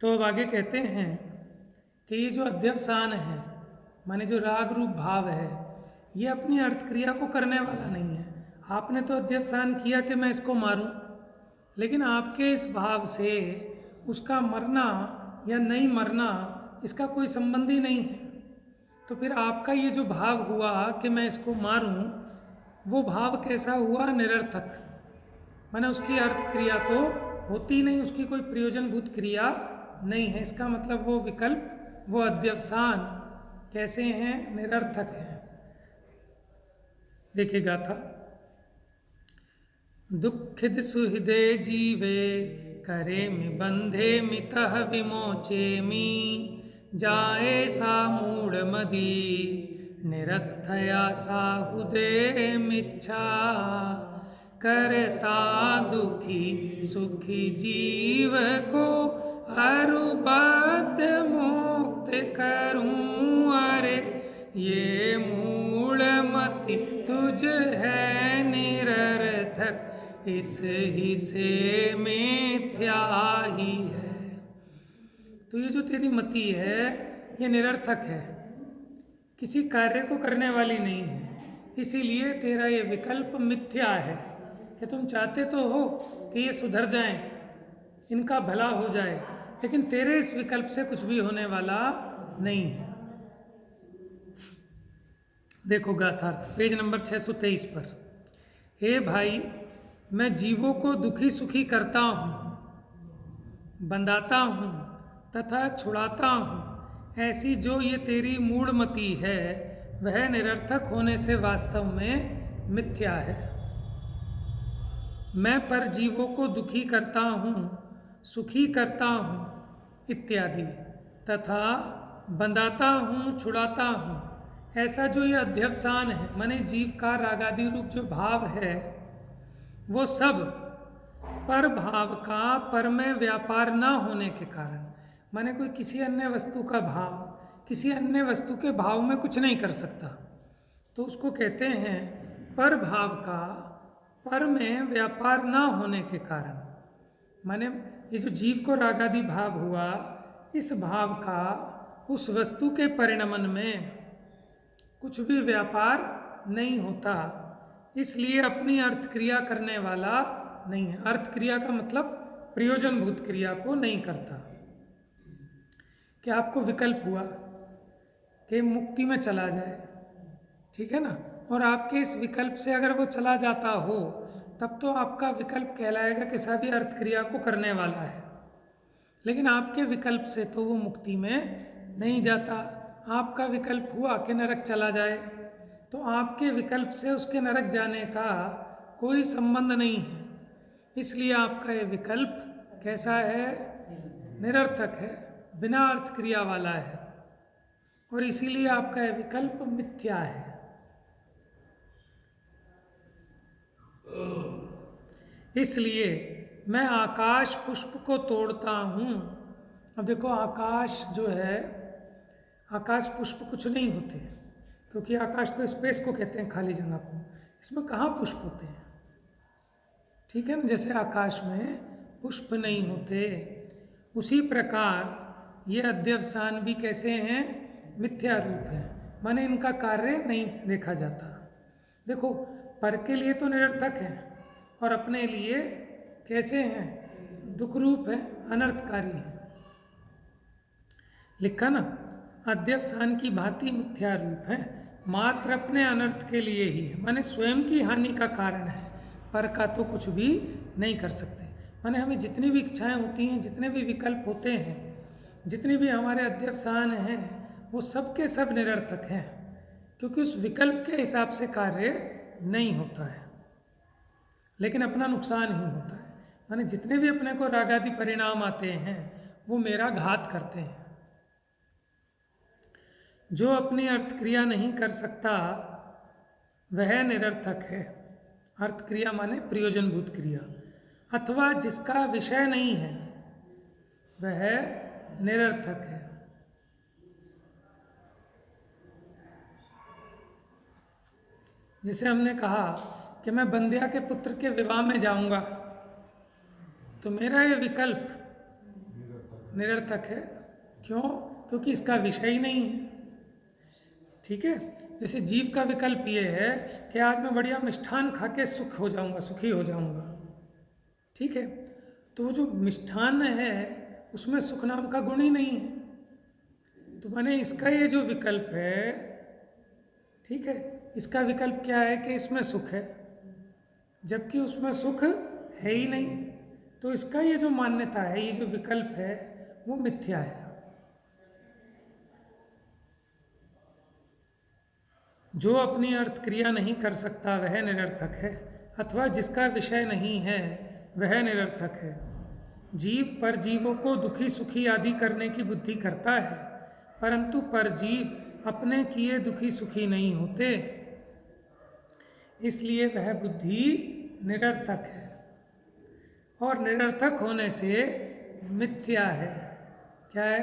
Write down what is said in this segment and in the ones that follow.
तो अब आगे कहते हैं कि ये जो अध्यवसान है, माने जो राग रूप भाव है, ये अपनी अर्थ क्रिया को करने वाला नहीं है। आपने तो अध्यवसान किया कि मैं इसको मारूं, लेकिन आपके इस भाव से उसका मरना या नहीं मरना इसका कोई संबंध ही नहीं है। तो फिर आपका ये जो भाव हुआ कि मैं इसको मारूं, वो भाव कैसा हुआ? निरर्थक। माने उसकी अर्थ क्रिया तो होती नहीं, उसकी कोई प्रयोजनभूत क्रिया नहीं है। इसका मतलब वो विकल्प, वो अध्यवसान कैसे हैं? निरर्थक हैं। देखिए गाथा। दुखिद सुहृदे जीवे करे मि बंधे मितः विमोचे मी जाए सा मूढ़ मदी निरर्थया साहुदे मिच्छा करता दुखी सुखी जीव को अरुबद्ध मुक्त करूं। अरे ये मूढ़ मति तुझ है निरर्थक, इस हिस्से मिथ्या ही है। तो ये जो तेरी मति है ये निरर्थक है, किसी कार्य को करने वाली नहीं है। इसीलिए तेरा ये विकल्प मिथ्या है कि तुम चाहते तो हो कि ये सुधर जाएं, इनका भला हो जाए, लेकिन तेरे इस विकल्प से कुछ भी होने वाला नहीं है। देखो गाथार्थ पेज नंबर 623 पर। हे भाई, मैं जीवों को दुखी सुखी करता हूँ, बंधाता हूँ तथा छुड़ाता हूँ। ऐसी जो ये तेरी मूढ़मति है वह निरर्थक होने से वास्तव में मिथ्या है। मैं पर जीवों को दुखी करता हूँ, सुखी करता हूँ इत्यादि, तथा बंधाता हूँ, छुड़ाता हूँ। ऐसा जो ये अध्यवसान है, माने जीव का रागादि रूप जो भाव है, वो सब पर भाव का पर में व्यापार न होने के कारण, माने कोई किसी अन्य वस्तु का भाव किसी अन्य वस्तु के भाव में कुछ नहीं कर सकता, तो उसको कहते हैं पर भाव का पर में व्यापार न होने के कारण। माने ये जो जीव को रागादि भाव हुआ, इस भाव का उस वस्तु के परिणमन में कुछ भी व्यापार नहीं होता, इसलिए अपनी अर्थ क्रिया करने वाला नहीं है। अर्थ क्रिया का मतलब प्रयोजनभूत क्रिया को नहीं करता। कि आपको विकल्प हुआ कि मुक्ति में चला जाए, ठीक है ना, और आपके इस विकल्प से अगर वो चला जाता हो तब तो आपका विकल्प कहलाएगा कि सभी अर्थ क्रिया को करने वाला है, लेकिन आपके विकल्प से तो वो मुक्ति में नहीं जाता। आपका विकल्प हुआ कि नरक चला जाए, तो आपके विकल्प से उसके नरक जाने का कोई संबंध नहीं है, इसलिए आपका ये विकल्प कैसा है? निरर्थक है, बिना अर्थ क्रिया वाला है, और इसीलिए आपका ये विकल्प मिथ्या है। इसलिए मैं आकाश पुष्प को तोड़ता हूँ। अब देखो आकाश जो है, आकाश पुष्प कुछ नहीं होते, क्योंकि आकाश तो स्पेस को कहते हैं, खाली जगह को। इसमें कहाँ पुष्प होते हैं? ठीक है ना, जैसे आकाश में पुष्प नहीं होते, उसी प्रकार ये अध्यवसान भी कैसे हैं? मिथ्या रूप है, माने इनका कार्य नहीं देखा जाता। देखो पर के लिए तो निरर्थक है और अपने लिए कैसे हैं? दुख रूप है, अनर्थकारी है। लिखा ना, अध्यवसान की भांति मिथ्या रूप है, मात्र अपने अनर्थ के लिए ही है, माने स्वयं की हानि का कारण है, पर का तो कुछ भी नहीं कर सकते। माने हमें जितनी भी इच्छाएं होती हैं, जितने भी विकल्प होते हैं, जितनी भी हमारे अध्यवसान हैं, वो सब के सब निरर्थक हैं, क्योंकि उस विकल्प के हिसाब से कार्य नहीं होता है, लेकिन अपना नुकसान ही होता है। माने जितने भी अपने को रागादि परिणाम आते हैं वो मेरा घात करते हैं। जो अपनी अर्थ क्रिया नहीं कर सकता वह निरर्थक है। अर्थ क्रिया माने प्रयोजनभूत क्रिया, अथवा जिसका विषय नहीं है वह निरर्थक है। जैसे हमने कहा कि मैं बंध्या के पुत्र के विवाह में जाऊंगा, तो मेरा ये विकल्प निरर्थक है। क्यों? क्योंकि इसका विषय ही नहीं है। ठीक है, जैसे जीव का विकल्प ये है कि आज मैं बढ़िया मिष्ठान खा के सुख हो जाऊंगा, सुखी हो जाऊंगा। ठीक है, तो वो जो मिष्ठान है उसमें सुख नाम का गुण ही नहीं है। तो माने इसका ये जो विकल्प है, ठीक है, इसका विकल्प क्या है कि इसमें सुख है, जबकि उसमें सुख है ही नहीं। तो इसका ये जो मान्यता है, ये जो विकल्प है, वो मिथ्या है। जो अपनी अर्थ क्रिया नहीं कर सकता वह निरर्थक है, अथवा जिसका विषय नहीं है वह निरर्थक है। जीव परजीवों को दुखी सुखी आदि करने की बुद्धि करता है, परंतु परजीव अपने किए दुखी सुखी नहीं होते, इसलिए वह बुद्धि निरर्थक है। और निरर्थक होने से मिथ्या है। क्या है?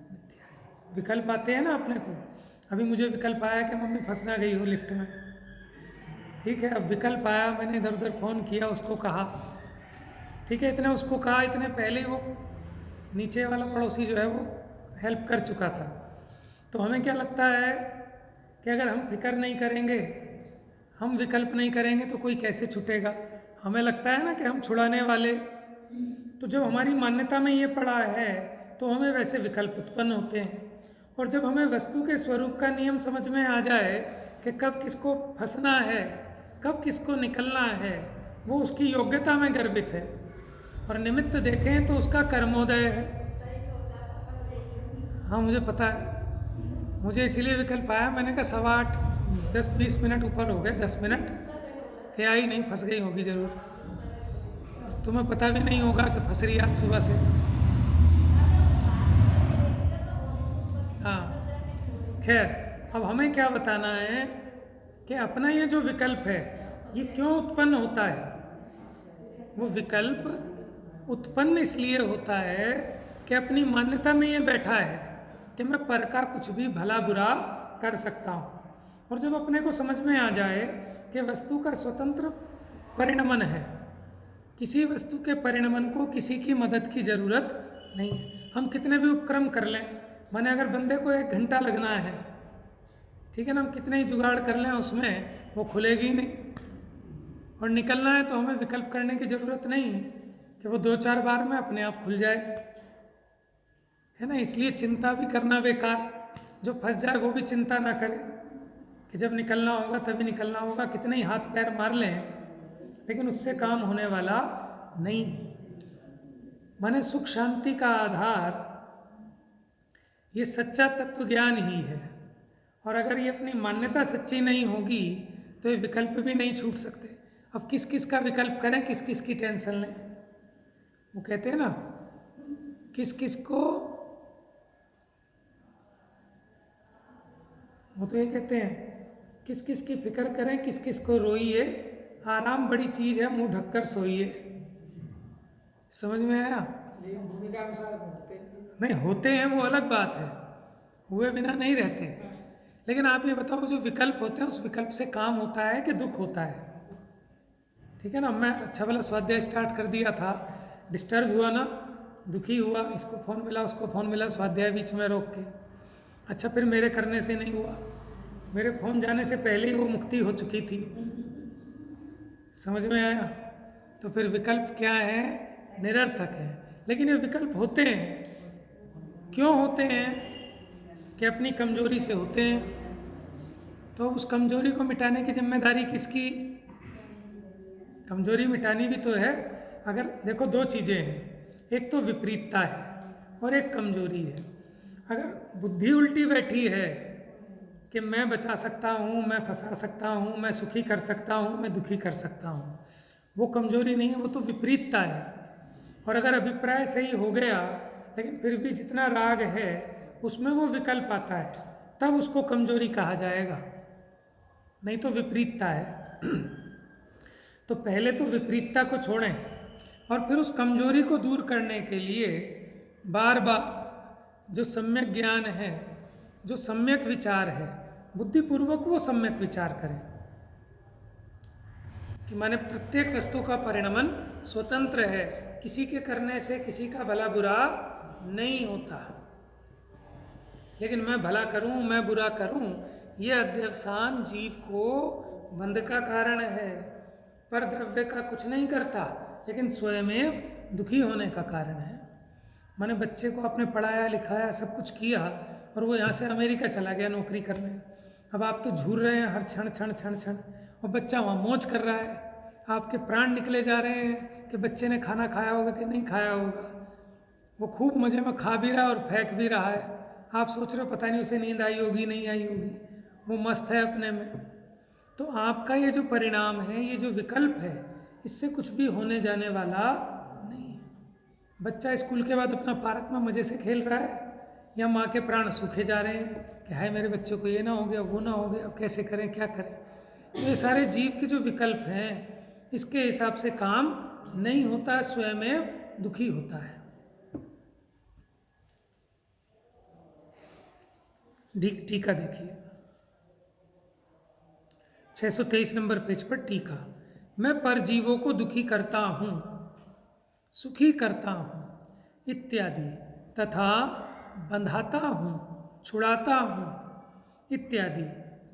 मिथ्या है। विकल्प आते हैं ना अपने को। अभी मुझे विकल्प आया कि मम्मी फंस ना गई हो लिफ्ट में। ठीक है, अब विकल्प आया, मैंने इधर उधर फ़ोन किया, उसको कहा। ठीक है, इतने उसको कहा, इतने पहले ही वो नीचे वाला पड़ोसी जो है वो हेल्प कर चुका था। तो हमें क्या लगता है कि अगर हम फिक्र नहीं करेंगे, हम विकल्प नहीं करेंगे तो कोई कैसे छूटेगा। हमें लगता है ना कि हम छुड़ाने वाले। तो जब हमारी मान्यता में ये पड़ा है तो हमें वैसे विकल्प उत्पन्न होते हैं। और जब हमें वस्तु के स्वरूप का नियम समझ में आ जाए कि कब किसको फंसना है, कब किसको निकलना है, वो उसकी योग्यता में गर्भित है। और निमित्त देखें तो उसका कर्मोदय है। हाँ, मुझे पता है, मुझे इसीलिए विकल्प आया। मैंने कहा 8:15, 10-20 मिनट ऊपर हो गए, 10 मिनट क्या ही नहीं, फंस गई होगी ज़रूर। तुम्हें पता भी नहीं होगा कि फंस रही आज सुबह से। हाँ, खैर, अब हमें क्या बताना है कि अपना ये जो विकल्प है ये क्यों उत्पन्न होता है। वो विकल्प उत्पन्न इसलिए होता है कि अपनी मान्यता में ये बैठा है कि मैं पर का कुछ भी भला बुरा कर सकता हूँ। और जब अपने को समझ में आ जाए कि वस्तु का स्वतंत्र परिणमन है, किसी वस्तु के परिणमन को किसी की मदद की ज़रूरत नहीं है। हम कितने भी उपक्रम कर लें, माने अगर बंदे को 1 घंटा लगना है, ठीक है ना, हम कितने ही जुगाड़ कर लें उसमें, वो खुलेगी ही नहीं। और निकलना है तो हमें विकल्प करने की ज़रूरत नहीं कि वो 2-4 बार में अपने आप खुल जाए, है ना। इसलिए चिंता भी करना बेकार। जो फंस जाए वो भी चिंता ना करे कि जब निकलना होगा तभी निकलना होगा। कितने ही हाथ पैर मार लें, लेकिन उससे काम होने वाला नहीं। माने सुख शांति का आधार ये सच्चा तत्व ज्ञान ही है। और अगर ये अपनी मान्यता सच्ची नहीं होगी तो ये विकल्प भी नहीं छूट सकते। अब किस किस का विकल्प करें, किस किस की टेंशन लें। वो कहते हैं ना, किस किस को, वो तो ये कहते हैं किस किस की फिक्र करें, किस किस को रोइए, आराम बड़ी चीज़ है, मुंह ढककर सोइए। समझ में आया? भूमिका अनुसार होते नहीं होते हैं, वो अलग बात है, हुए बिना नहीं रहते। लेकिन आप ये बताओ, जो विकल्प होते हैं उस विकल्प से काम होता है कि दुख होता है? ठीक है ना। मैं अच्छा भला स्वाध्याय स्टार्ट कर दिया था, डिस्टर्ब हुआ ना, दुखी हुआ, इसको फ़ोन मिला उसको फ़ोन मिला, स्वाध्याय बीच में रोक के। अच्छा, फिर मेरे करने से नहीं हुआ, मेरे फ़ोन जाने से पहले ही वो मुक्ति हो चुकी थी। समझ में आया? तो फिर विकल्प क्या है? निरर्थक है। लेकिन ये विकल्प होते हैं, क्यों होते हैं? कि अपनी कमजोरी से होते हैं। तो उस कमजोरी को मिटाने की जिम्मेदारी किसकी? कमजोरी मिटानी भी तो है। अगर देखो, 2 चीज़ें हैं, एक तो विपरीतता है और एक कमजोरी है। अगर बुद्धि उल्टी बैठी है कि मैं बचा सकता हूँ, मैं फंसा सकता हूँ, मैं सुखी कर सकता हूँ, मैं दुखी कर सकता हूँ, वो कमजोरी नहीं है, वो तो विपरीतता है। और अगर अभिप्राय सही हो गया लेकिन फिर भी जितना राग है उसमें वो विकल्प आता है, तब उसको कमजोरी कहा जाएगा, नहीं तो विपरीतता है। तो पहले तो विपरीतता को छोड़ें और फिर उस कमजोरी को दूर करने के लिए बार बार जो सम्यक ज्ञान है, जो सम्यक विचार है, बुद्धिपूर्वक वो सम्यक विचार करें कि माने प्रत्येक वस्तु का परिणमन स्वतंत्र है, किसी के करने से किसी का भला बुरा नहीं होता। लेकिन मैं भला करूं, मैं बुरा करूं, ये अध्यवसान जीव को बंध का कारण है। पर द्रव्य का कुछ नहीं करता, लेकिन स्वयं दुखी होने का कारण है। मैंने बच्चे को आपने पढ़ाया लिखाया सब कुछ किया और वो यहाँ से अमेरिका चला गया नौकरी करने। अब आप तो झूर रहे हैं हर क्षण क्षण क्षण क्षण, और बच्चा वहाँ मौज कर रहा है। आपके प्राण निकले जा रहे हैं कि बच्चे ने खाना खाया होगा कि नहीं खाया होगा। वो खूब मज़े में खा भी रहा है और फेंक भी रहा है। आप सोच रहे हो पता नहीं उसे नींद आई होगी नहीं आई होगी, वो मस्त है अपने में। तो आपका ये जो परिणाम है, ये जो विकल्प है, इससे कुछ भी होने जाने वाला नहीं है। बच्चा स्कूल के बाद अपना पार्क में मज़े से खेल रहा है, या माँ के प्राण सूखे जा रहे हैं कि हाय मेरे बच्चे को ये ना हो गया, वो ना हो गया, अब कैसे करें, क्या करें। तो ये सारे जीव के जो विकल्प हैं, इसके हिसाब से काम नहीं होता, स्वयं दुखी होता है। टीका देखिए 623 नंबर पेज पर टीका। मैं परजीवों को दुखी करता हूँ, सुखी करता हूँ इत्यादि, तथा बंधाता हूँ, छुड़ाता हूँ इत्यादि,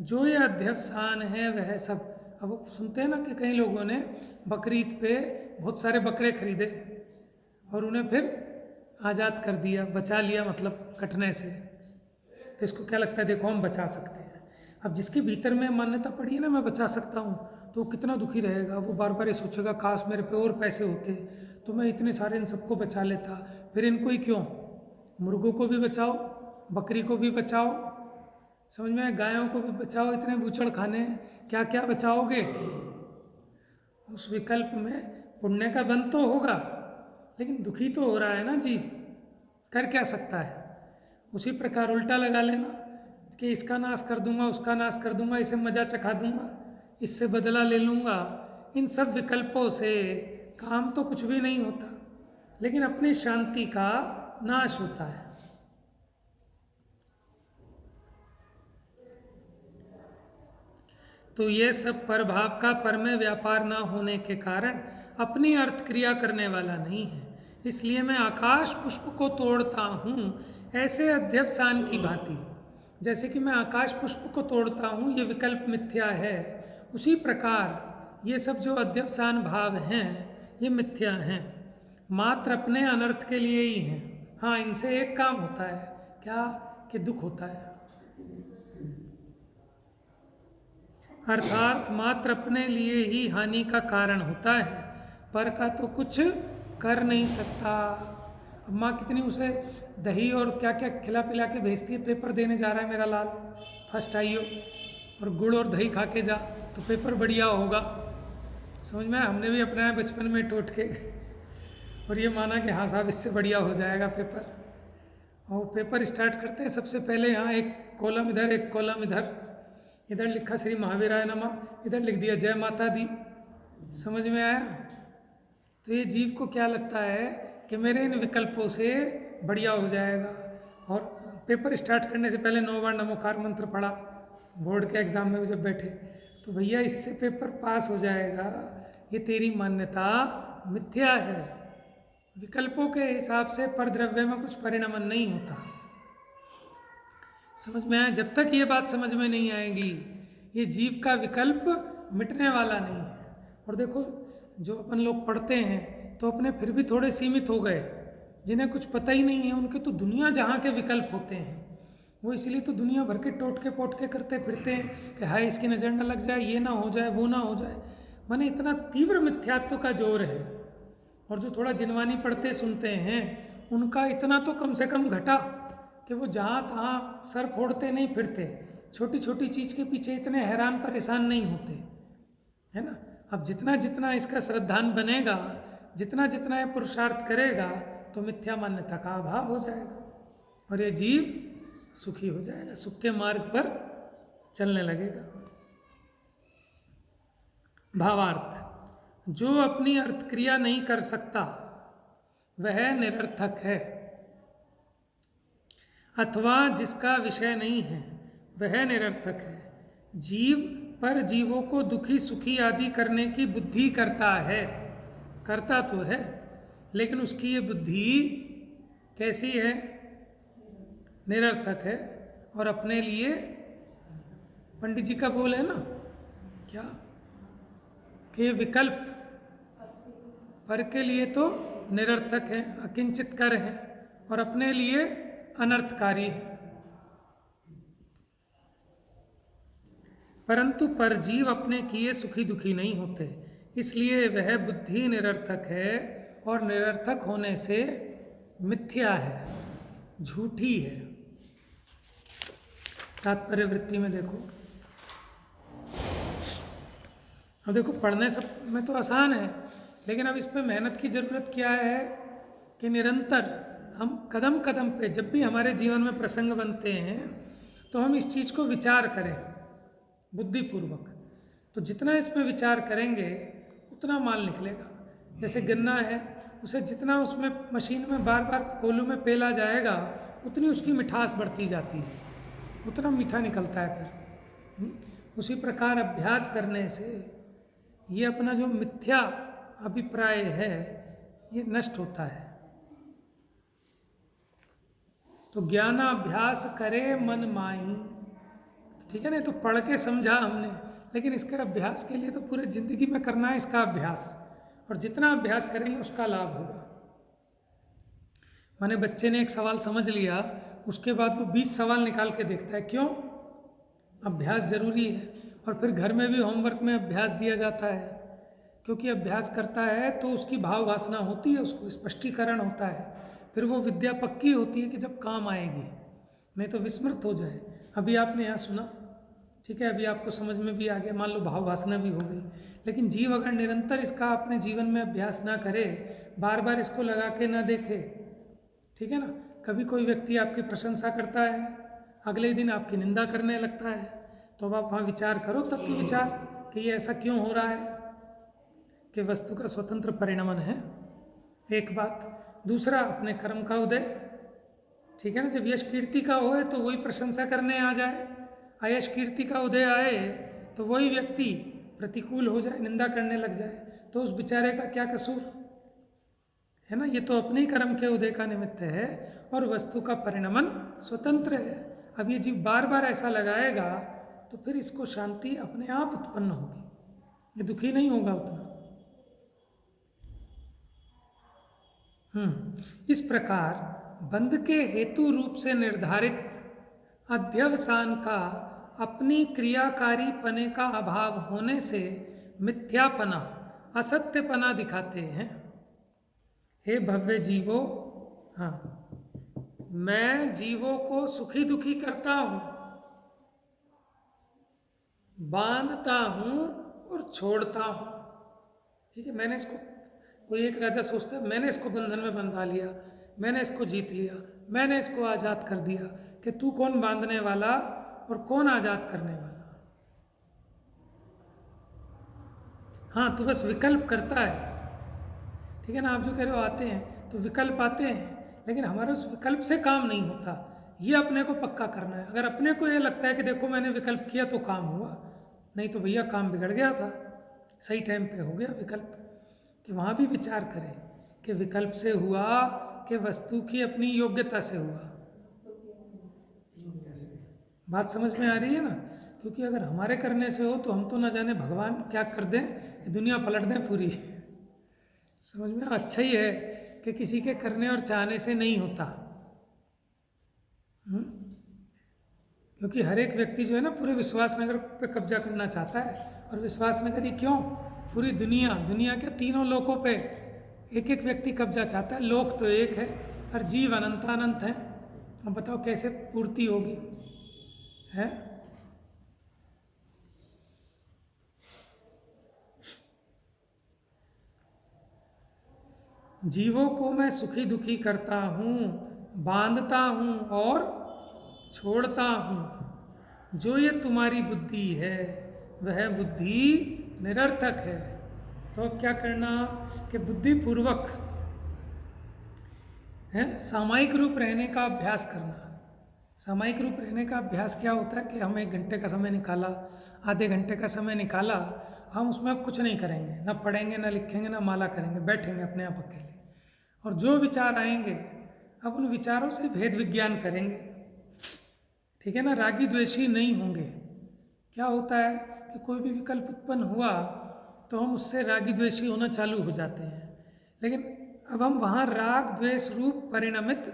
जो ये अध्यवसान है वह सब। अब सुनते हैं ना कि कई लोगों ने बकरीद पे बहुत सारे बकरे खरीदे और उन्हें फिर आज़ाद कर दिया, बचा लिया, मतलब कटने से। तो इसको क्या लगता है, देखो हम बचा सकते हैं। अब जिसके भीतर में मान्यता पड़ी है ना मैं बचा सकता हूँ, तो वो कितना दुखी रहेगा। वो बार बार ये सोचेगा काश मेरे पे और पैसे होते तो मैं इतने सारे इन सबको बचा लेता। फिर इनको ही क्यों, मुर्गों को भी बचाओ, बकरी को भी बचाओ, समझ में आए, गायों को भी बचाओ, इतने बूचड़ खाने, क्या क्या बचाओगे। उस विकल्प में पुण्य का बंध तो होगा, लेकिन दुखी तो हो रहा है ना जीव, कर क्या सकता है। उसी प्रकार उल्टा लगा लेना कि इसका नाश कर दूंगा, उसका नाश कर दूंगा, इसे मजा चखा दूंगा, इससे बदला ले लूंगा। इन सब विकल्पों से काम तो कुछ भी नहीं होता, लेकिन अपनी शांति का नाश होता है। तो ये सब परभाव का पर में व्यापार ना होने के कारण अपनी अर्थ क्रिया करने वाला नहीं है। इसलिए मैं आकाश पुष्प को तोड़ता हूँ ऐसे अध्यवसान की भांति। जैसे कि मैं आकाश पुष्प को तोड़ता हूँ, ये विकल्प मिथ्या है, उसी प्रकार ये सब जो अध्यवसान भाव हैं ये मिथ्या हैं, मात्र अपने अनर्थ के लिए ही हैं। हाँ, इनसे एक काम होता है, क्या कि दुख होता है, अर्थात मात्र अपने लिए ही हानि का कारण होता है, पर का तो कुछ कर नहीं सकता। अब माँ कितनी उसे दही और क्या क्या खिला पिला के भेजती है, पेपर देने जा रहा है मेरा लाल, फर्स्ट आइयो, और गुड़ और दही खा के जा तो पेपर बढ़िया होगा। समझ में, हमने भी अपनाया बचपन में टोट के, और ये माना कि हाँ साहब इससे बढ़िया हो जाएगा पेपर। और पेपर स्टार्ट करते हैं, सबसे पहले यहाँ एक कॉलम इधर, एक कॉलम इधर लिखा श्री महावीराय नमः, इधर लिख दिया जय माता दी। समझ में आया। तो ये जीव को क्या लगता है कि मेरे इन विकल्पों से बढ़िया हो जाएगा, और पेपर स्टार्ट करने से पहले 9 बार नमोकार मंत्र पढ़ा बोर्ड के एग्जाम में जब बैठे, तो भैया इससे पेपर पास हो जाएगा। ये तेरी मान्यता मिथ्या है। विकल्पों के हिसाब से परद्रव्य में कुछ परिणमन नहीं होता। समझ में आया। जब तक ये बात समझ में नहीं आएगी, ये जीव का विकल्प मिटने वाला नहीं है। और देखो, जो अपन लोग पढ़ते हैं तो अपने फिर भी थोड़े सीमित हो गए, जिन्हें कुछ पता ही नहीं है, उनके तो दुनिया जहाँ के विकल्प होते हैं, वो इसलिए तो दुनिया भर के टोट के पोट के करते फिरते हैं कि हाय इसकी नज़र न लग जाए, ये ना हो जाए, वो ना हो जाए। माने इतना तीव्र मिथ्यात्व का जोर है। और जो थोड़ा जिनवानी पढ़ते सुनते हैं, उनका इतना तो कम से कम घटा कि वो जहाँ तहाँ सर फोड़ते नहीं फिरते, छोटी छोटी चीज़ के पीछे इतने हैरान परेशान नहीं होते, है ना। अब जितना जितना इसका श्रद्धान बनेगा, जितना जितना ये पुरुषार्थ करेगा, तो मिथ्या मान्यता का अभाव हो जाएगा और ये जीव सुखी हो जाएगा, सुख के मार्ग पर चलने लगेगा। भावार्थ, जो अपनी अर्थ क्रिया नहीं कर सकता वह निरर्थक है, अथवा जिसका विषय नहीं है वह निरर्थक है। जीव पर जीवों को दुखी सुखी आदि करने की बुद्धि करता है, करता तो है, लेकिन उसकी ये बुद्धि कैसी है? निरर्थक है। और अपने लिए, पंडित जी का बोल है ना क्या, कि ये विकल्प पर के लिए तो निरर्थक है, अकिंचित कर है, और अपने लिए अनर्थकारी है। परंतु परजीव अपने किए सुखी दुखी नहीं होते, इसलिए वह बुद्धि निरर्थक है, और निरर्थक होने से मिथ्या है, झूठी है। तात्पर्य वृत्ति में देखो। अब देखो, पढ़ने सब में तो आसान है, लेकिन अब इस पे मेहनत की ज़रूरत क्या है कि निरंतर हम कदम कदम पे जब भी हमारे जीवन में प्रसंग बनते हैं तो हम इस चीज़ को विचार करें बुद्धिपूर्वक। तो जितना इसमें विचार करेंगे उतना माल निकलेगा। जैसे गन्ना है, उसे जितना उसमें मशीन में बार बार कोल्हू में पेला जाएगा उतनी उसकी मिठास बढ़ती जाती है, उतना मीठा निकलता है फिर। उसी प्रकार अभ्यास करने से ये अपना जो मिथ्या अभिप्राय है ये नष्ट होता है। तो ज्ञानाभ्यास करे मन माही, ठीक है ना। तो पढ़ के समझा हमने, लेकिन इसका अभ्यास के लिए तो पूरे जिंदगी में करना है इसका अभ्यास, और जितना अभ्यास करेंगे उसका लाभ होगा। माने बच्चे ने एक सवाल समझ लिया, उसके बाद वो 20 सवाल निकाल के देखता है। क्यों? अभ्यास जरूरी है। और फिर घर में भी होमवर्क में अभ्यास दिया जाता है, क्योंकि अभ्यास करता है तो उसकी भाव वासना होती है, उसको स्पष्टीकरण होता है, फिर वो विद्या पक्की होती है कि जब काम आएगी, नहीं तो विस्मृत हो जाए। अभी आपने यहाँ सुना, ठीक है, अभी आपको समझ में भी आ गया, मान लो भाव वासना भी हो गई, लेकिन जीव अगर निरंतर इसका अपने जीवन में अभ्यास ना करे, बार बार इसको लगा के ना देखे, ठीक है ना। कभी कोई व्यक्ति आपकी प्रशंसा करता है, अगले दिन आपकी निंदा करने लगता है, तो अब आप वहाँ विचार करो, तत्व विचार कि ये ऐसा क्यों हो रहा है, कि वस्तु का स्वतंत्र परिणमन है, एक बात। दूसरा, अपने कर्म का उदय, ठीक है ना। जब यश कीर्ति का होए तो वही प्रशंसा करने आ जाए, अयश कीर्ति का उदय आए तो वही व्यक्ति प्रतिकूल हो जाए, निंदा करने लग जाए, तो उस बेचारे का क्या कसूर है ना। ये तो अपने ही कर्म के उदय का निमित्त है, और वस्तु का परिणमन स्वतंत्र है। अब ये जीव बार बार ऐसा लगाएगा तो फिर इसको शांति अपने आप उत्पन्न होगी, ये दुखी नहीं होगा उतना। इस प्रकार बंध के हेतु रूप से निर्धारित अध्यवसान का अपनी क्रियाकारी पने का अभाव होने से मिथ्यापना, असत्यपना दिखाते हैं। हे भव्य जीवो, हाँ, मैं जीवों को सुखी दुखी करता हूँ, बांधता हूँ और छोड़ता हूँ, ठीक है। मैंने इसको, कोई एक राजा सोचता है मैंने इसको बंधन में बंधा लिया, मैंने इसको जीत लिया, मैंने इसको आज़ाद कर दिया, कि तू कौन बांधने वाला और कौन आज़ाद करने वाला। हाँ, तू बस विकल्प करता है, ठीक है ना। आप जो कह रहे हो आते हैं, तो विकल्प आते हैं, लेकिन हमारे उस विकल्प से काम नहीं होता, ये अपने को पक्का करना है। अगर अपने को ये लगता है कि देखो मैंने विकल्प किया तो काम हुआ, नहीं तो भैया काम बिगड़ गया था, सही टाइम पे हो गया विकल्प। कि वहाँ भी विचार करें कि विकल्प से हुआ कि वस्तु की अपनी योग्यता से हुआ। बात समझ में आ रही है ना। क्योंकि अगर हमारे करने से हो तो हम तो न जाने भगवान क्या कर दें, दुनिया पलट दें पूरी। समझ में अच्छा ही है कि किसी के करने और चाहने से नहीं होता। क्योंकि हर एक व्यक्ति जो है ना पूरे विश्वासनगर पे कब्जा करना चाहता है, और विश्वासनगर ही क्यों, पूरी दुनिया के तीनों लोकों पे एक एक व्यक्ति कब्जा चाहता है। लोक तो एक है, और जीव अनंतानंत हैं। अब बताओ कैसे पूर्ति होगी, है? जीवों को मैं सुखी दुखी करता हूँ, बांधता हूँ और छोड़ता हूँ। जो ये तुम्हारी बुद्धि है वह बुद्धि निरर्थक है। तो अब क्या करना कि बुद्धिपूर्वक है सामयिक रूप रहने का अभ्यास करना। सामयिक रूप रहने का अभ्यास क्या होता है कि हम 1 घंटे का समय निकाला, आधे घंटे का समय निकाला, हम उसमें अब कुछ नहीं करेंगे, ना पढ़ेंगे, ना लिखेंगे, ना माला करेंगे, बैठेंगे अपने आप अकेले, और जो विचार आएंगे अब उन विचारों से भेद विज्ञान करेंगे। ठीक है ना, रागी द्वेषी नहीं होंगे। क्या होता है कि कोई भी विकल्प उत्पन्न हुआ तो हम उससे रागी द्वेषी होना चालू हो जाते हैं, लेकिन अब हम वहाँ राग द्वेष रूप परिणमित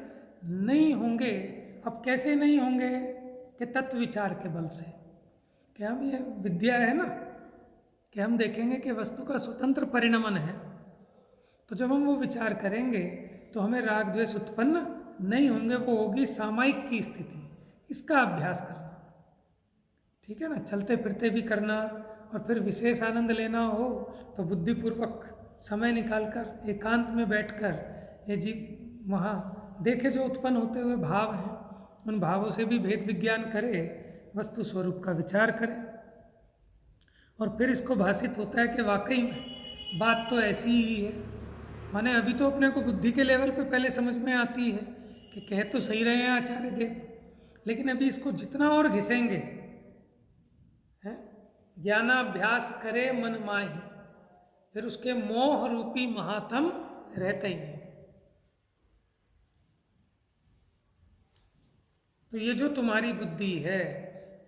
नहीं होंगे। अब कैसे नहीं होंगे? कि तत्व विचार के बल से। क्या हम, ये विद्या है ना कि हम देखेंगे कि वस्तु का स्वतंत्र परिणमन है, तो जब हम वो विचार करेंगे तो हमें राग द्वेष उत्पन्न नहीं होंगे, वो होगी सामायिक की स्थिति। इसका अभ्यास करना, ठीक है ना। चलते फिरते भी करना, और फिर विशेष आनंद लेना हो तो बुद्धिपूर्वक समय निकालकर एकांत में बैठकर ये जीव वहाँ देखे जो उत्पन्न होते हुए भाव हैं, उन भावों से भी भेद विज्ञान करे, वस्तु स्वरूप का विचार करे, और फिर इसको भासित होता है कि वाकई में बात तो ऐसी ही है। माने अभी तो अपने को बुद्धि के लेवल पे पहले समझ में आती है कि कह तो सही रहे हैं आचार्य देव, लेकिन अभी इसको जितना और घिसेंगे, हैं, ज्ञानाभ्यास करे मन माही, फिर उसके मोह रूपी महात्म रहता ही नहीं। तो ये जो तुम्हारी बुद्धि है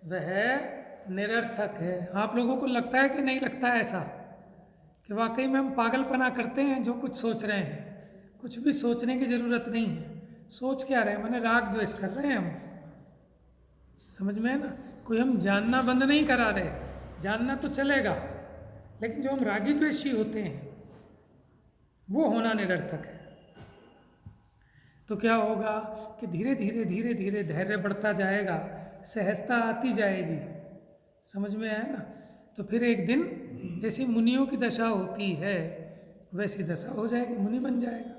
वह निरर्थक है। आप लोगों को लगता है कि नहीं लगता है ऐसा कि वाकई में हम पागलपना करते हैं जो कुछ सोच रहे हैं? कुछ भी सोचने की ज़रूरत नहीं है। सोच क्या रहे हैं? माने राग द्वेष कर रहे हैं हम। समझ में है ना? कोई हम जानना बंद नहीं करा रहे, जानना तो चलेगा, लेकिन जो हम रागी द्वेषी होते हैं वो होना निरर्थक है। तो क्या होगा कि धीरे धीरे धीरे धीरे धैर्य बढ़ता जाएगा, सहजता आती जाएगी। समझ में आया ना? तो फिर एक दिन जैसी मुनियों की दशा होती है वैसी दशा हो जाएगी, मुनि बन जाएगा।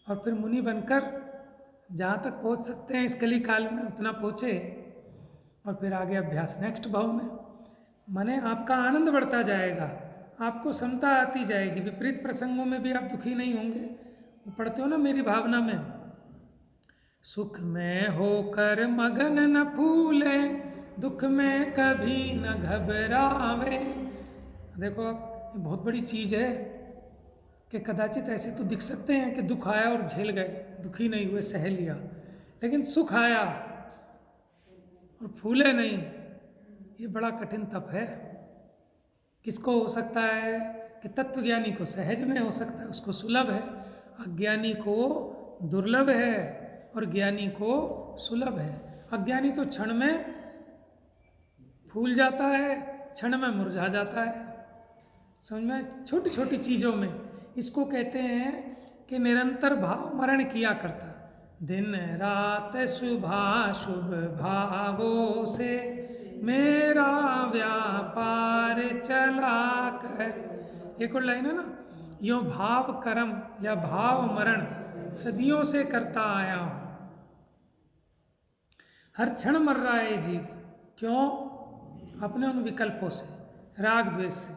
और फिर मुनि बनकर जहाँ तक पहुँच सकते हैं इस कली काल में उतना पहुँचे, और फिर आगे अभ्यास नेक्स्ट भाव में। माने आपका आनंद बढ़ता जाएगा, आपको समता आती जाएगी, विपरीत प्रसंगों में भी आप दुखी नहीं होंगे। वो पढ़ते हो ना मेरी भावना में, सुख में होकर मगन न फूले, दुख में कभी न घबरावे। देखो आप, ये बहुत बड़ी चीज़ है कि कदाचित ऐसे तो दिख सकते हैं कि दुख आया और झेल गए, दुखी नहीं हुए, सह लिया, लेकिन सुख आया और फूले नहीं, ये बड़ा कठिन तप है। किसको हो सकता है? कि तत्वज्ञानी को सहज में हो सकता है, उसको सुलभ है। अज्ञानी को दुर्लभ है और ज्ञानी को सुलभ है। अज्ञानी तो क्षण में फूल जाता है, क्षण में मुरझा जाता है। समझ में? छोटी छोटी चीज़ों में। इसको कहते हैं कि निरंतर भाव मरण किया करता, दिन रात शुभाशुभ भावों से मेरा व्यापार चला कर। एक और लाइन है ना, यो भाव कर्म या भाव मरण सदियों से करता आया हूं। हर क्षण मर रहा है जीव। क्यों? अपने उन विकल्पों से, राग द्वेष से।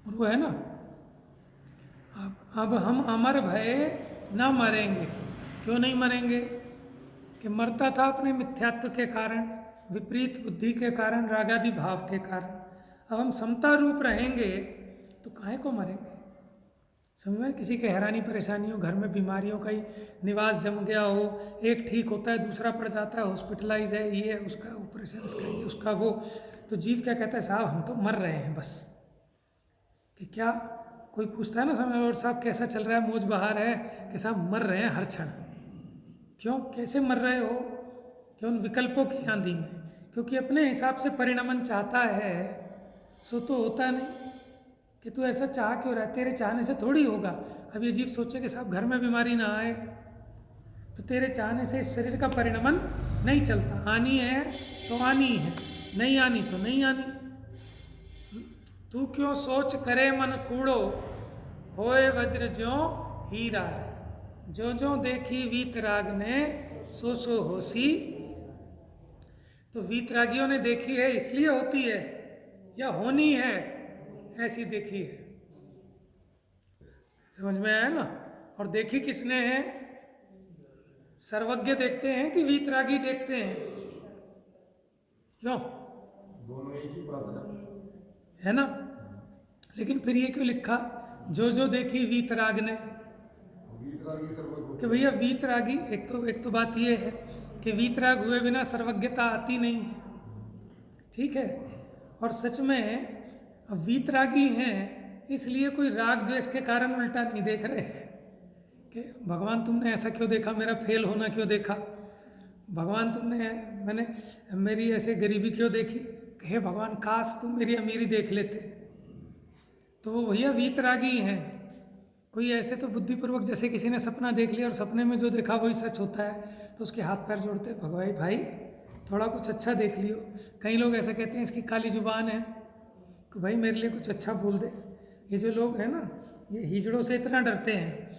और वो है ना, अब हम अमर भय न मरेंगे। क्यों नहीं मरेंगे? कि मरता था अपने मिथ्यात्व के कारण, विपरीत बुद्धि के कारण, रागादि भाव के कारण। अब हम समता रूप रहेंगे तो काहे को मरेंगे? समझ में? किसी के हैरानी परेशानी हो, घर में बीमारियों का ही निवास जम गया हो, एक ठीक होता है दूसरा पड़ जाता है, हॉस्पिटलाइज है, ये है उसका ऑपरेशन, इसका ये उसका वो, तो जीव क्या कहता है? साहब हम तो मर रहे हैं बस। कि क्या कोई पूछता है ना समझ, और साहब कैसा चल रहा है, मौज बहार है? कि साहब मर रहे हैं हर क्षण। क्यों? कैसे मर रहे हो? कि उन विकल्पों की आंधी में, क्योंकि अपने हिसाब से परिणमन चाहता है, सो तो होता नहीं। कि तू ऐसा चाह क्यों रहा है? तेरे चाहने से थोड़ी होगा। अब ये जीव सोचे कि साहब घर में बीमारी ना आए, तो तेरे चाहने से इस शरीर का परिणमन नहीं चलता। आनी है तो आनी है, नहीं आनी तो नहीं आनी। तू क्यों सोच करे मन कूड़ो, होए वज्र ज्यों हीरा रे। जो जो देखी वीतराग ने, सो सो होसी। तो वीतरागियों ने देखी है इसलिए होती है, या होनी है ऐसी देखी है? समझ में आया ना? और देखी किसने है? सर्वज्ञ देखते हैं कि वीतरागी देखते हैं? क्यों? दोनों एक ही बात है ना? लेकिन फिर ये क्यों लिखा जो देखी वीतराग ने, वीतरागी सर्वज्ञ कि भैया वीतरागी, एक तो बात ये है कि वीतराग हुए बिना सर्वज्ञता आती नहीं है, ठीक है। और सच में वीतरागी हैं इसलिए कोई राग द्वेष के कारण उल्टा नहीं देख रहे कि भगवान तुमने ऐसा क्यों देखा, मेरा फेल होना क्यों देखा, भगवान मैंने मेरी ऐसे गरीबी क्यों देखी, हे भगवान काश तुम मेरी अमीरी देख लेते। तो वो भैया वीतरागी हैं। कोई ऐसे तो बुद्धिपूर्वक जैसे किसी ने सपना देख लिया और सपने में जो देखा वही सच होता है तो उसके हाथ पैर जोड़ते हैं, भगवान भाई थोड़ा कुछ अच्छा देख लियो। कई लोग ऐसा कहते हैं इसकी काली जुबान है कि भाई मेरे लिए कुछ अच्छा बोल दे। ये जो लोग हैं ना, ये हिजड़ों से इतना डरते हैं।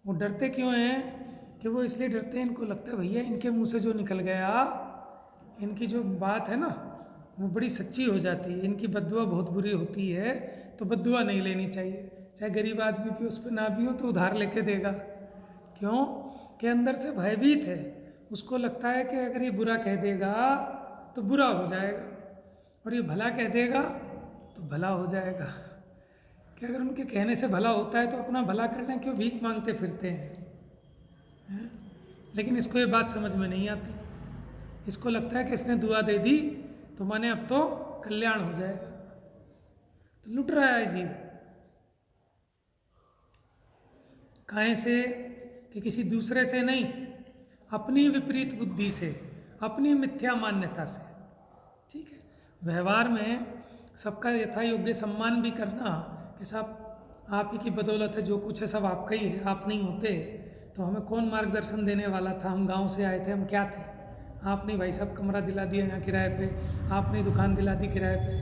वो डरते क्यों हैं कि वो इसलिए डरते हैं, इनको लगता है भैया इनके मुंह से जो निकल गया, इनकी जो बात है ना वो बड़ी सच्ची हो जाती है, इनकी बद्दुआ बहुत बुरी होती है, तो बद्दुआ नहीं लेनी चाहिए। चाहे गरीब आदमी भी उस पर ना भी हो तो उधार लेके देगा। क्यों कि अंदर से भयभीत है, उसको लगता है कि अगर ये बुरा कह देगा तो बुरा हो जाएगा और ये भला कह देगा तो भला हो जाएगा। कि अगर उनके कहने से भला होता है तो अपना भला करने क्यों भीख मांगते फिरते हैं? लेकिन इसको ये बात समझ में नहीं आती। इसको लगता है कि इसने दुआ दे दी तो माने अब तो कल्याण हो जाएगा, तो लुट रहा है जीव। काहे से कि किसी दूसरे से नहीं, अपनी विपरीत बुद्धि से, अपनी मिथ्या मान्यता से, ठीक है। व्यवहार में सबका यथा योग्य सम्मान भी करना कि साहब आप ही की बदौलत है, जो कुछ है सब आपका ही है, आप नहीं होते तो हमें कौन मार्गदर्शन देने वाला था, हम गांव से आए थे, हम क्या थे, आपने भाई साहब कमरा दिला दिया यहाँ किराए पे, आपने दुकान दिला दी किराए पे,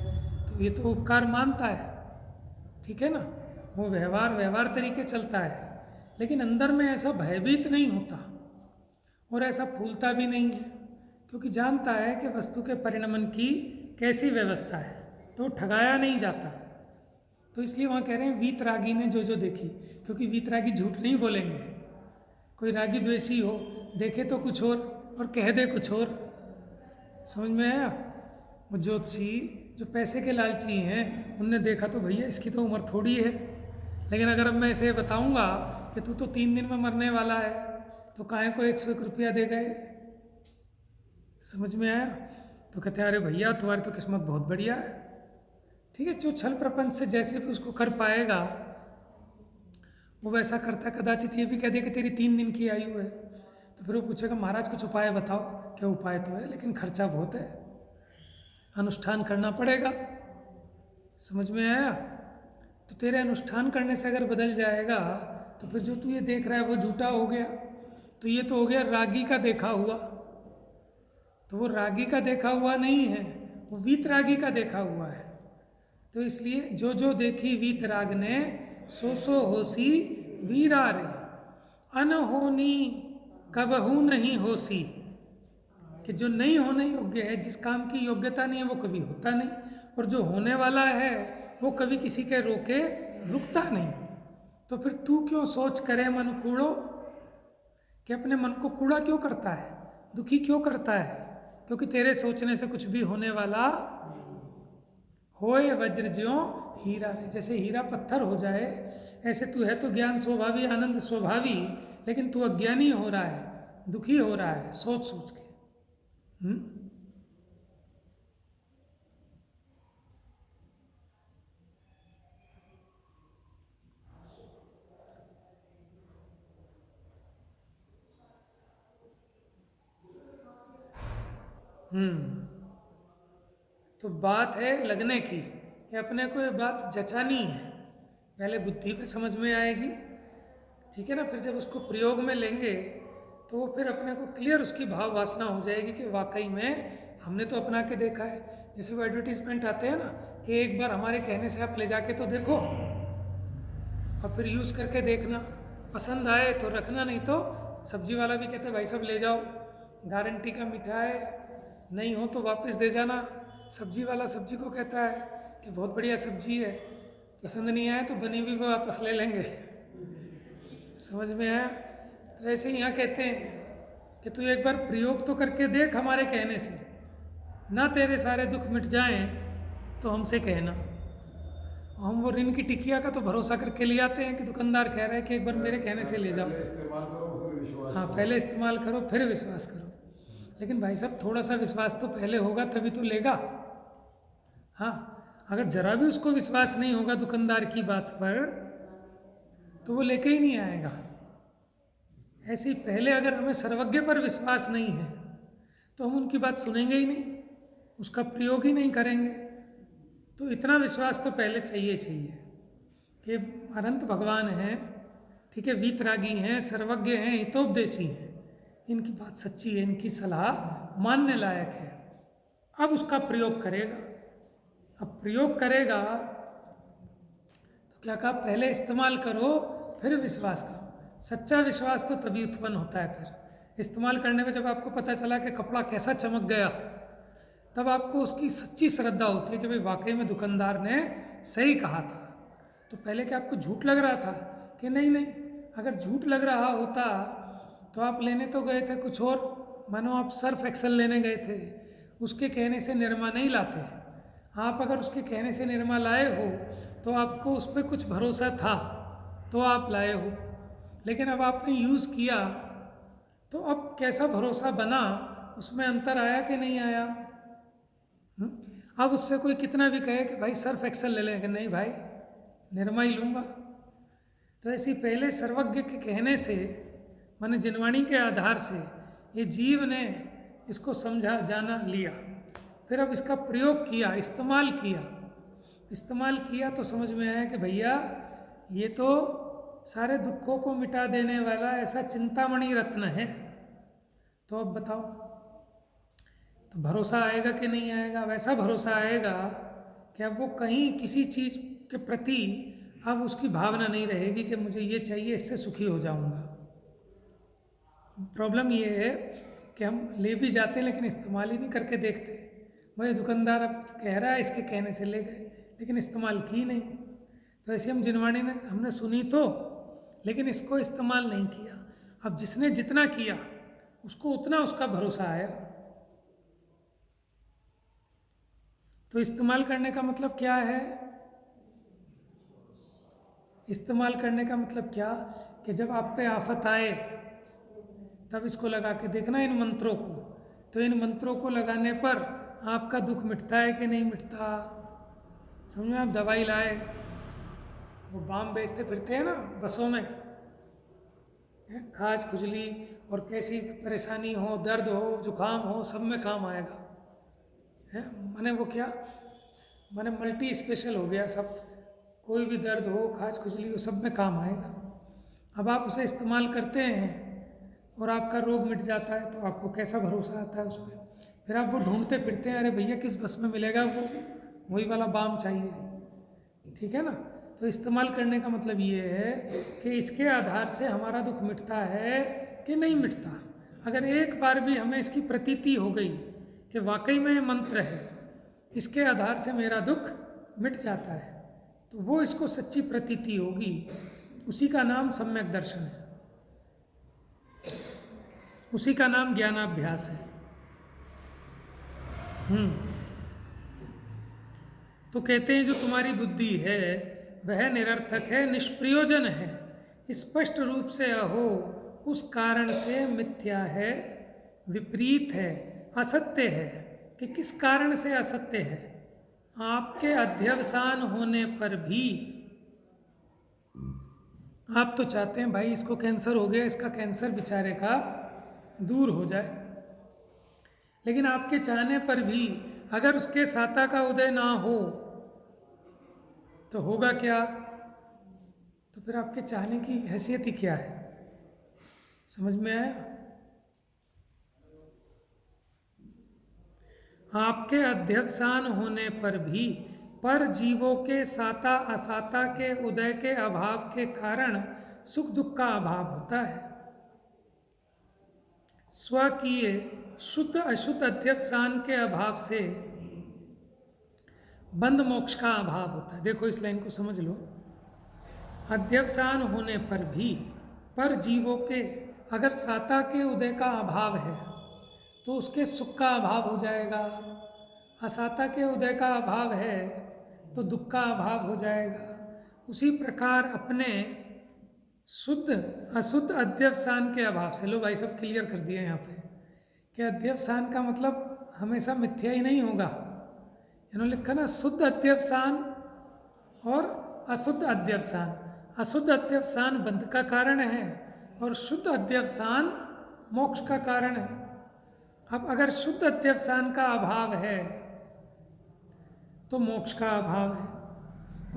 तो ये तो उपकार मानता है, ठीक है ना। वो व्यवहार तरीके चलता है, लेकिन अंदर में ऐसा भयभीत नहीं होता और ऐसा फूलता भी नहीं है, क्योंकि जानता है कि वस्तु के परिणमन की कैसी व्यवस्था है, तो ठगाया नहीं जाता। तो इसलिए वहाँ कह रहे हैं वीतरागी ने जो देखी, क्योंकि वीतरागी झूठ नहीं बोलेंगे। कोई रागी द्वेषी हो, देखे तो कुछ और कह दे कुछ और। समझ में आया? वो ज्योतिषी जो पैसे के लालची हैं, उनने देखा तो भैया इसकी तो उम्र थोड़ी है, लेकिन अगर अब मैं इसे बताऊंगा कि तू तो 3 दिन में मरने वाला है, तो काहे को 101 रुपया दे गए। समझ में आया? तो कहते हैं अरे भैया तुम्हारी तो किस्मत बहुत बढ़िया है, ठीक है। जो छल प्रपंच से जैसे भी उसको कर पाएगा वो वैसा करता है। कदाचित ये भी कह दे कि तेरी 3 दिन की आयु है, तो फिर वो पूछेगा महाराज कुछ उपाय बताओ। क्या उपाय तो है, लेकिन खर्चा बहुत है, अनुष्ठान करना पड़ेगा। समझ में आया? तो तेरे अनुष्ठान करने से अगर बदल जाएगा तो फिर जो तू ये देख रहा है वो झूठा हो गया। तो ये तो हो गया रागी का देखा हुआ, तो वो रागी का देखा हुआ नहीं है, वो वीतरागी का देखा हुआ है। तो इसलिए जो देखी वीतराग ने, सो होसी वीरा रे, अनहोनी कबहू नहीं होसी। कि जो नहीं होने योग्य है, जिस काम की योग्यता नहीं है वो कभी होता नहीं, और जो होने वाला है वो कभी किसी के रोके रुकता नहीं। तो फिर तू क्यों सोच करे मन कूड़ो, कि अपने मन को कूड़ा क्यों करता है, दुखी क्यों करता है? क्योंकि तेरे सोचने से कुछ भी होने वाला होए वज्र ज्यों हीरा रे। जैसे हीरा पत्थर हो जाए, ऐसे तू है तो ज्ञान स्वभावी, आनंद स्वभावी, लेकिन तू अज्ञानी हो रहा है, दुखी हो रहा है सोच सोच के। तो बात है लगने की, कि अपने को ये बात जचानी है। पहले बुद्धि पे समझ में आएगी, ठीक है ना। फिर जब उसको प्रयोग में लेंगे तो वो फिर अपने को क्लियर उसकी भाव वासना हो जाएगी कि वाकई में हमने तो अपना के देखा है। जैसे वो एडवर्टीजमेंट आते हैं ना कि एक बार हमारे कहने से आप ले जाके तो देखो और फिर यूज़ करके देखना, पसंद आए तो रखना, नहीं तो सब्जी वाला भी कहता है भाई साहब ले जाओ, गारंटी का मीठा है, नहीं हो तो वापस दे जाना। सब्जी वाला सब्जी को कहता है कि बहुत बढ़िया सब्जी है, पसंद नहीं आए तो बनी हुई वो वापस ले लेंगे। समझ में आया? तो ऐसे ही यहाँ कहते हैं कि तू एक बार प्रयोग तो करके देख हमारे कहने से, ना तेरे सारे दुख मिट जाएं तो हमसे कहना। हम वो ऋण की टिकिया का तो भरोसा करके ले आते हैं कि दुकानदार कह रहा है कि एक बार मेरे कहने से ले जाओ। पहले इस्तेमाल करो फिर विश्वास हाँ, करो। पहले इस्तेमाल करो फिर विश्वास करो। लेकिन भाई साहब थोड़ा सा विश्वास तो पहले होगा तभी तो लेगा। हाँ, अगर जरा भी उसको विश्वास नहीं होगा दुकानदार की बात पर तो वो लेके ही नहीं आएगा। ऐसे ही पहले अगर हमें सर्वज्ञ पर विश्वास नहीं है तो हम उनकी बात सुनेंगे ही नहीं, उसका प्रयोग ही नहीं करेंगे। तो इतना विश्वास तो पहले चाहिए कि अनंत भगवान हैं, ठीक है, वीतरागी हैं, सर्वज्ञ हैं, हितोपदेशी हैं, इनकी बात सच्ची है, इनकी सलाह मानने लायक है। अब उसका प्रयोग करेगा। अब प्रयोग करेगा तो क्या कहा, पहले इस्तेमाल करो फिर विश्वास करो। सच्चा विश्वास तो तभी उत्पन्न होता है फिर इस्तेमाल करने में। जब आपको पता चला कि कपड़ा कैसा चमक गया, तब आपको उसकी सच्ची श्रद्धा होती है कि भाई वाकई में दुकानदार ने सही कहा था। तो पहले क्या आपको झूठ लग रहा था कि नहीं, अगर झूठ लग रहा होता तो आप लेने तो गए थे कुछ और, मानो आप सर्फ एक्सेल लेने गए थे, उसके कहने से निरमा नहीं लाते। आप अगर उसके कहने से निरमा लाए हो तो आपको उस पर कुछ भरोसा था तो आप लाए हो। लेकिन अब आपने यूज़ किया तो अब कैसा भरोसा बना, उसमें अंतर आया कि नहीं आया? अब उससे कोई कितना भी कहे कि भाई सर्फ एक्सेल ले लेंगे, नहीं भाई निरमा ही लूँगा। तो ऐसी पहले सर्वज्ञ के कहने से, माने जिनवाणी के आधार से ये जीव ने इसको समझा, जाना, लिया, फिर अब इसका प्रयोग किया, इस्तेमाल किया तो समझ में आया कि भैया ये तो सारे दुखों को मिटा देने वाला ऐसा चिंतामणि रत्न है। तो अब बताओ, तो भरोसा आएगा कि नहीं आएगा? वैसा भरोसा आएगा कि अब वो कहीं किसी चीज़ के प्रति अब उसकी भावना नहीं रहेगी कि मुझे ये चाहिए, इससे सुखी हो जाऊंगा। प्रॉब्लम ये है कि हम ले भी जाते हैं लेकिन इस्तेमाल ही नहीं करके देखते। वही दुकानदार अब कह रहा है, इसके कहने से ले गए लेकिन इस्तेमाल की नहीं। तो ऐसे हम जिनवाणी ने हमने सुनी तो, लेकिन इसको इस्तेमाल नहीं किया। अब जिसने जितना किया उसको उतना उसका भरोसा आया। तो इस्तेमाल करने का मतलब क्या है? इस्तेमाल करने का मतलब क्या कि जब आप पे आफत आए तब इसको लगा के देखना इन मंत्रों को। तो इन मंत्रों को लगाने पर आपका दुख मिटता है कि नहीं मिटता? समझ में? आप दवाई लाए, वो बाम बेचते फिरते हैं ना बसों में, खाज खुजली और कैसी परेशानी हो, दर्द हो, जुकाम हो, सब में काम आएगा है। माने वो क्या, माने मल्टी स्पेशल हो गया सब। कोई भी दर्द हो, खाज खुजली हो, सब में काम आएगा। अब आप उसे इस्तेमाल करते हैं और आपका रोग मिट जाता है तो आपको कैसा भरोसा आता है उस पर? फिर आप वो ढूंढते फिरते हैं, अरे भैया किस बस में मिलेगा वो, वही वाला बाम चाहिए, ठीक है ना। तो इस्तेमाल करने का मतलब ये है कि इसके आधार से हमारा दुख मिटता है कि नहीं मिटता। अगर एक बार भी हमें इसकी प्रतीति हो गई कि वाकई में ये मंत्र है, इसके आधार से मेरा दुख मिट जाता है, तो वो इसको सच्ची प्रतीति होगी। उसी का नाम सम्यक दर्शन है, उसी का नाम ज्ञानाभ्यास है। तो कहते हैं जो तुम्हारी बुद्धि है वह निरर्थक है, निष्प्रयोजन है, स्पष्ट रूप से अहो उस कारण से मिथ्या है, विपरीत है, असत्य है। कि किस कारण से असत्य है? आपके अध्यवसान होने पर भी आप तो चाहते हैं भाई इसको कैंसर हो गया, इसका कैंसर बेचारे का दूर हो जाए, लेकिन आपके चाहने पर भी अगर उसके साता का उदय ना हो तो होगा क्या? तो फिर आपके चाहने की हैसियत ही क्या है? समझ में आया? आपके अध्यवसान होने पर भी पर जीवों के साता असाता के उदय के अभाव के कारण सुख दुख का अभाव होता है। स्वकीय शुद्ध अशुद्ध अध्यवसान के अभाव से बंध मोक्ष का अभाव होता है। देखो इस लाइन को समझ लो। अध्यवसान होने पर भी पर जीवों के अगर साता के उदय का अभाव है तो उसके सुख का अभाव हो जाएगा। असाता के उदय का अभाव है तो दुख का अभाव हो जाएगा। उसी प्रकार अपने शुद्ध अशुद्ध अध्यवसान के अभाव से, लो भाई सब क्लियर कर दिए यहाँ पे कि अध्यवसान का मतलब हमेशा मिथ्या ही नहीं होगा। इन्होंने लिखा ना शुद्ध अध्यवसान और अशुद्ध अध्यवसान। अशुद्ध अध्यवसान बंध का कारण है और शुद्ध अध्यवसान मोक्ष का कारण है। अब अगर शुद्ध अध्यवसान का अभाव है तो मोक्ष का अभाव है,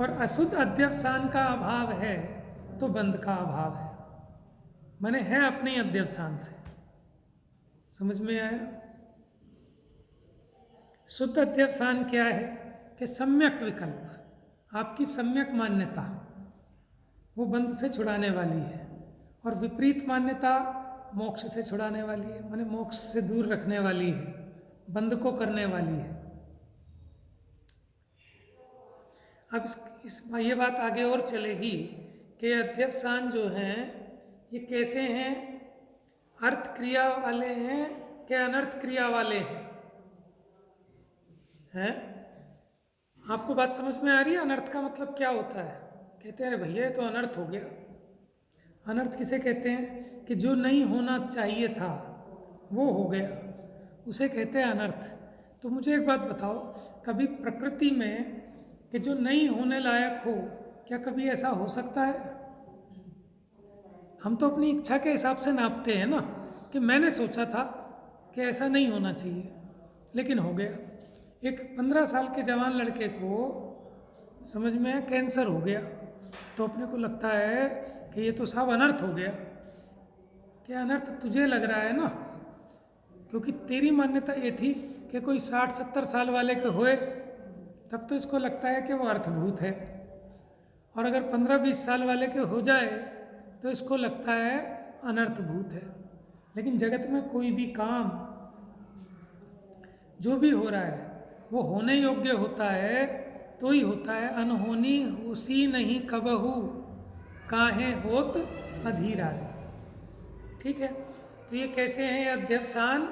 और अशुद्ध अध्यवसान का अभाव है तो बंध का अभाव है। माने है अपने अध्यवसान से। समझ में आया? शुद्ध अध्यवसान क्या है कि सम्यक विकल्प, आपकी सम्यक मान्यता वो बंध से छुड़ाने वाली है, और विपरीत मान्यता मोक्ष से छुड़ाने वाली है, माने मोक्ष से दूर रखने वाली है, बंध को करने वाली है। अब ये बात आगे और चलेगी कि अध्यवसान जो हैं ये कैसे हैं, अर्थ क्रिया वाले हैं कि अनर्थ क्रिया वाले हैं? आपको बात समझ में आ रही है? अनर्थ का मतलब क्या होता है? कहते हैं अरे भैया ये तो अनर्थ हो गया। अनर्थ किसे कहते हैं कि जो नहीं होना चाहिए था वो हो गया, उसे कहते हैं अनर्थ। तो मुझे एक बात बताओ, कभी प्रकृति में कि जो नहीं होने लायक हो, क्या कभी ऐसा हो सकता है? हम तो अपनी इच्छा के हिसाब से नापते हैं ना कि मैंने सोचा था कि ऐसा नहीं होना चाहिए लेकिन हो गया। एक 15 साल के जवान लड़के को समझ में कैंसर हो गया तो अपने को लगता है कि ये तो सब अनर्थ हो गया। क्या अनर्थ तुझे लग रहा है ना, क्योंकि तेरी मान्यता ये थी कि कोई 60-70 साल वाले के होए तब तो इसको लगता है कि वो अर्थभूत है, और अगर 15-20 साल वाले के हो जाए तो इसको लगता है अनर्थभूत है। लेकिन जगत में कोई भी काम जो भी हो रहा है वो होने योग्य होता है तो ही होता है। अनहोनी होसी नहीं कबहू, काहे होत अधीरा रे। ठीक है, तो ये कैसे हैं? अध्यवसान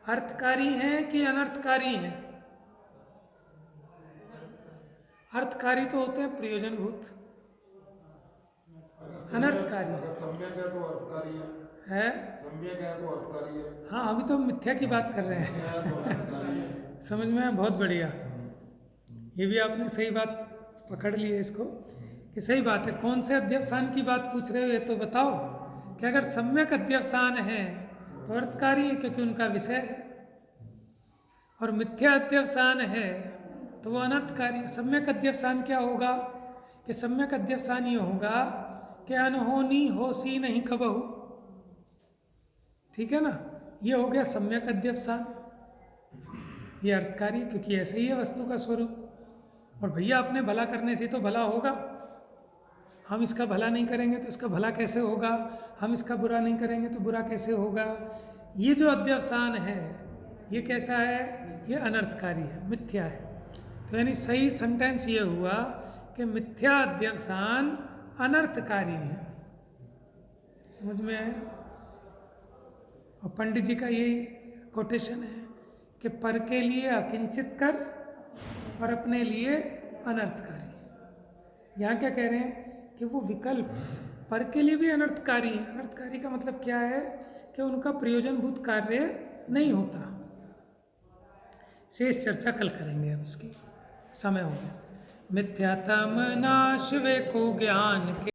अर्थकारी हैं कि अनर्थकारी हैं? अर्थकारी तो होते हैं प्रयोजनभूत, अनर्थकारी अगर सम्यक है तो अर्थकारी है। सम्यक है तो अर्थकारी है। हाँ, अभी तो हम मिथ्या की बात कर रहे हैं। मिथ्या है तो अर्थकारी है। समझ में आया? बहुत बढ़िया, ये भी आपने सही बात पकड़ ली है इसको कि सही बात है। कौन से अध्यवसान की बात पूछ रहे हो ये तो बताओ कि अगर सम्यक अध्यवसान है तो अर्थकारी है क्योंकि उनका विषय है, और मिथ्या अध्यवसान है तो वो अनर्थकारी। सम्यक अध्यवसान क्या होगा कि सम्यक अध्यवसान ये होगा कि अनहोनी होसी नहीं कबहू। ठीक है ना, ये हो गया सम्यक अध्यवसान, ये अर्थकारी क्योंकि ऐसे ही है वस्तु का स्वरूप। और भैया अपने भला करने से तो भला होगा, हम इसका भला नहीं करेंगे तो इसका भला कैसे होगा, हम इसका बुरा नहीं करेंगे तो बुरा कैसे होगा। ये जो अध्यवसान है ये कैसा है? ये अनर्थकारी है, मिथ्या है। तो यानी सही सेंटेंस ये हुआ कि मिथ्या अध्यवसान अनर्थकारी है। समझ में आया? और पंडित जी का ये कोटेशन है कि पर के लिए अकिंचित कर और अपने लिए अनर्थकारी। यहाँ क्या कह रहे हैं कि वो विकल्प पर के लिए भी अनर्थकारी है। अनर्थकारी का मतलब क्या है कि उनका प्रयोजनभूत कार्य नहीं होता। शेष चर्चा कल करेंगे, अब इसकी समय हो गया। मिथ्यात्म नाश वे को ज्ञान के